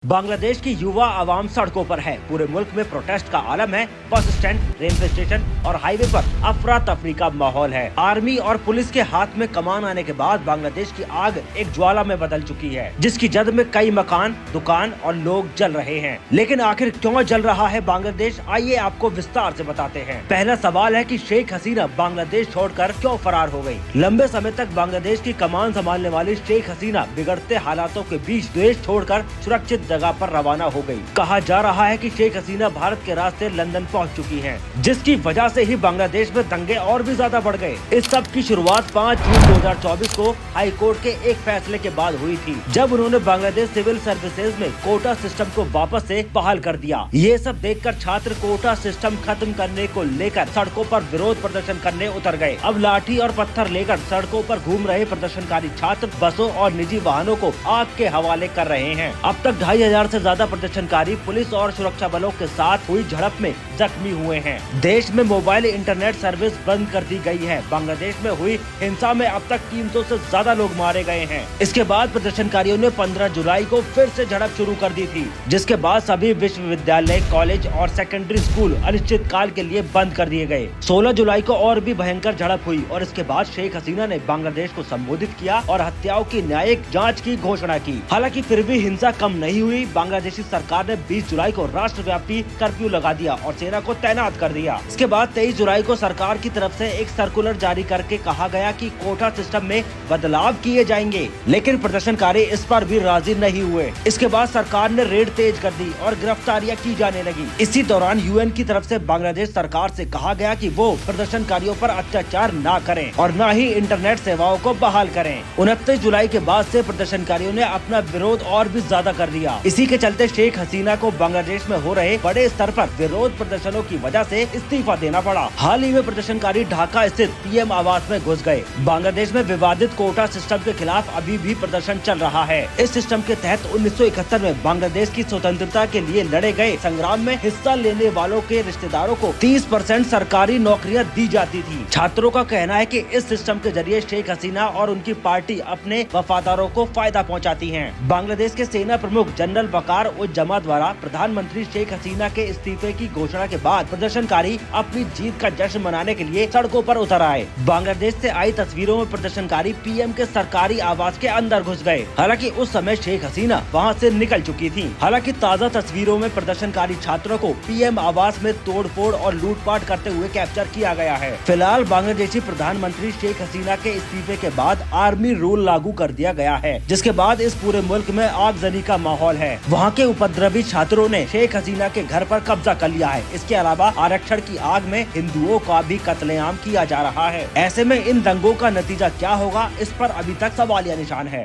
बांग्लादेश की युवा आवाम सड़कों पर है। पूरे मुल्क में प्रोटेस्ट का आलम है। बस स्टैंड, रेलवे स्टेशन और हाईवे पर अफरा तफरी का माहौल है। आर्मी और पुलिस के हाथ में कमान आने के बाद बांग्लादेश की आग एक ज्वाला में बदल चुकी है, जिसकी जद में कई मकान, दुकान और लोग जल रहे हैं। लेकिन आखिर क्यों जल रहा है बांग्लादेश, आइए आपको विस्तार से बताते हैं। पहला सवाल है कि शेख हसीना बांग्लादेश छोड़कर क्यों फरार हो गई। लंबे समय तक बांग्लादेश की कमान संभालने वाली शेख हसीना बिगड़ते हालातों के बीच देश छोड़कर सुरक्षित जगह पर रवाना हो गई। कहा जा रहा है कि शेख हसीना भारत के रास्ते लंदन पहुंच चुकी हैं, जिसकी वजह से ही बांग्लादेश में दंगे और भी ज्यादा बढ़ गए। इस सब की शुरुआत 5 जून 2024 को हाई कोर्ट के एक फैसले के बाद हुई थी, जब उन्होंने बांग्लादेश सिविल सर्विसेज में कोटा सिस्टम को वापस से बहाल कर दिया। ये सब देखकर छात्र कोटा सिस्टम खत्म करने को लेकर सड़कों पर विरोध प्रदर्शन करने उतर गए। अब लाठी और पत्थर लेकर सड़कों पर घूम रहे प्रदर्शनकारी छात्र बसों और निजी वाहनों को आग के हवाले कर रहे हैं। अब तक 2500 से ज्यादा प्रदर्शनकारी पुलिस और सुरक्षा बलों के साथ हुई झड़प में जख्मी हुए हैं। देश में मोबाइल इंटरनेट सर्विस बंद कर दी गई है। बांग्लादेश में हुई हिंसा में अब तक 300 से ज्यादा लोग मारे गए हैं। इसके बाद प्रदर्शनकारियों ने 15 जुलाई को फिर से झड़प शुरू कर दी थी, जिसके बाद सभी विश्वविद्यालय, कॉलेज और सेकेंडरी स्कूल अनिश्चित काल के लिए बंद कर दिए गए। 16 जुलाई को और भी भयंकर झड़प हुई और इसके बाद शेख हसीना ने बांग्लादेश को संबोधित किया और हत्याओं की न्यायिक जाँच की घोषणा की। हालांकि फिर भी हिंसा कम नहीं हुई। बांग्लादेशी सरकार ने 20 जुलाई को राष्ट्रव्यापी कर्फ्यू लगा दिया और सेना को तैनात कर दिया। इसके बाद 23 जुलाई को सरकार की तरफ से एक सर्कुलर जारी करके कहा गया कि कोटा सिस्टम में बदलाव किए जाएंगे, लेकिन प्रदर्शनकारी इस पर भी राजी नहीं हुए। इसके बाद सरकार ने रेड तेज कर दी और गिरफ्तारियां की जाने लगी। इसी दौरान यूएन की तरफ से बांग्लादेश सरकार से कहा गया कि वो प्रदर्शनकारियों पर अत्याचार न करें और न ही इंटरनेट सेवाओं को बहाल करें। 29 जुलाई के बाद से प्रदर्शनकारियों ने अपना विरोध और भी ज्यादा कर दिया। इसी के चलते शेख हसीना को बांग्लादेश में हो रहे बड़े स्तर पर विरोध प्रदर्शनों की वजह से इस्तीफा देना पड़ा। हाल ही में प्रदर्शनकारी ढाका स्थित पीएम आवास में घुस गए। बांग्लादेश में विवादित कोटा सिस्टम के खिलाफ अभी भी प्रदर्शन चल रहा है। इस सिस्टम के तहत 1971 में बांग्लादेश की स्वतंत्रता के लिए लड़े गए संग्राम में हिस्सा लेने वालों के रिश्तेदारों को 30% सरकारी नौकरियां दी जाती थी। छात्रों का कहना है कि इस सिस्टम के जरिए शेख हसीना और उनकी पार्टी अपने वफादारों को फायदा पहुँचाती है। बांग्लादेश के सेना प्रमुख जनरल वकार उज जमा द्वारा प्रधानमंत्री शेख हसीना के इस्तीफे की घोषणा के बाद प्रदर्शनकारी अपनी जीत का जश्न मनाने के लिए सड़कों पर उतर आए। बांग्लादेश से आई तस्वीरों में प्रदर्शनकारी पीएम के सरकारी आवास के अंदर घुस गए। हालांकि उस समय शेख हसीना वहां से निकल चुकी थी। हालांकि ताज़ा तस्वीरों में प्रदर्शनकारी छात्रों को पीएम आवास में तोड़फोड़ और लूटपाट करते हुए कैप्चर किया गया है। फिलहाल बांग्लादेशी प्रधानमंत्री शेख हसीना के इस्तीफे के बाद आर्मी रूल लागू कर दिया गया है, जिसके बाद इस पूरे मुल्क में आगजनी का माहौल है। वहाँ के उपद्रवी छात्रों ने शेख हसीना के घर पर कब्जा कर लिया है। इसके अलावा आरक्षण की आग में हिंदुओं का भी कत्लेआम किया जा रहा है। ऐसे में इन दंगों का नतीजा क्या होगा, इस पर अभी तक सवालिया निशान है।